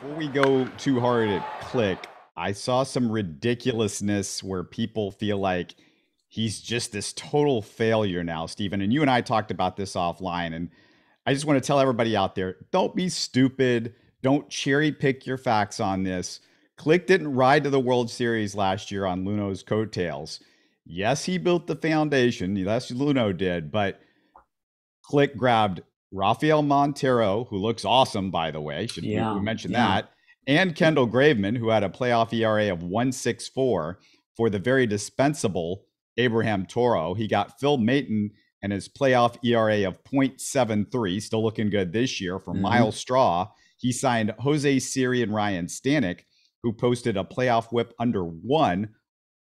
Before we go too hard at Click, I saw some ridiculousness where people feel like he's just this total failure now, Stephen. And you and I talked about this offline. And I just want to tell everybody out there, don't be stupid. Don't cherry pick your facts on this. Click didn't ride to the World Series last year on Luno's coattails. Yes, he built the foundation. Yes, Luno did. But Click grabbed Rafael Montero, who looks awesome, by the way. We mention that. And Kendall Graveman, who had a playoff ERA of 1.64 for the very dispensable Abraham Toro. He got Phil Maton and his playoff ERA of 0.73, still looking good this year for Miles Straw. He signed Jose Siri and Ryan Stanek, who posted a playoff whip under 1.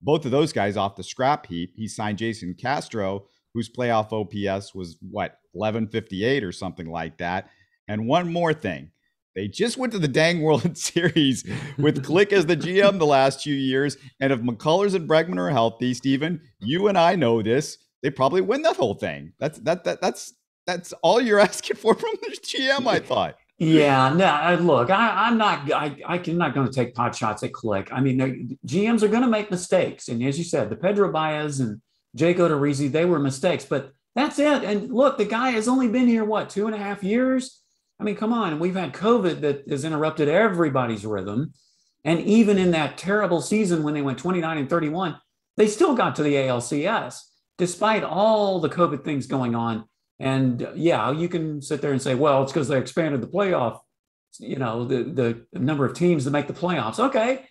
Both of those guys off the scrap heap. He signed Jason Castro, whose playoff OPS was, 1158 or something like that. And one more thing. They just went to the dang World Series with Click as the GM the last 2 years. And if McCullers and Bregman are healthy, Steven, you and I know this, they probably win that whole thing. That's all you're asking for from the GM, I thought. Yeah, no, look, I'm not going to take pot shots at Click. I mean, GMs are going to make mistakes. And as you said, the Pedro Baez and Jake Odorizzi, they were mistakes, but that's it. And look, the guy has only been here, 2.5 years? I mean, come on. We've had COVID that has interrupted everybody's rhythm. And even in that terrible season when they went 29-31, they still got to the ALCS, despite all the COVID things going on. And yeah, you can sit there and say, well, it's because they expanded the playoff, the number of teams that make the playoffs. Okay,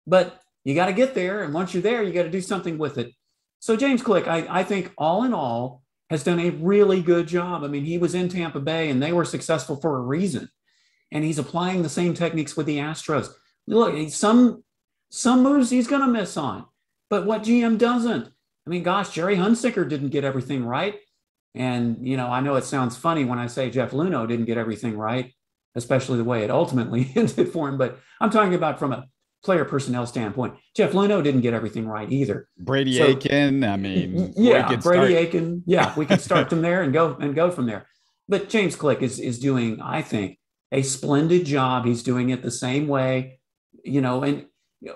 but you got to get there. And once you're there, you got to do something with it. So James Click, I think all in all has done a really good job. I mean, he was in Tampa Bay and they were successful for a reason. And he's applying the same techniques with the Astros. Look, some moves he's going to miss on, but what GM doesn't? I mean, gosh, Jerry Hunsicker didn't get everything right. And, I know it sounds funny when I say Jeff Luhnow didn't get everything right, especially the way it ultimately ended for him. But I'm talking about from a player personnel standpoint. Jeff Luhnow didn't get everything right either. Brady Aiken, I mean. Yeah, Brady Aiken. Yeah, we could start from there and go from there. But James Click is doing, I think, a splendid job. He's doing it the same way, and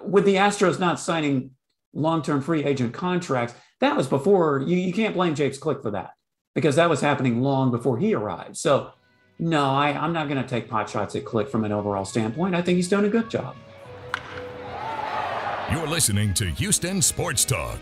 with the Astros not signing long-term free agent contracts, that was before, you can't blame James Click for that, because that was happening long before he arrived. So, no, I'm not going to take pot shots at Click from an overall standpoint. I think he's done a good job. You're listening to Houston Sports Talk.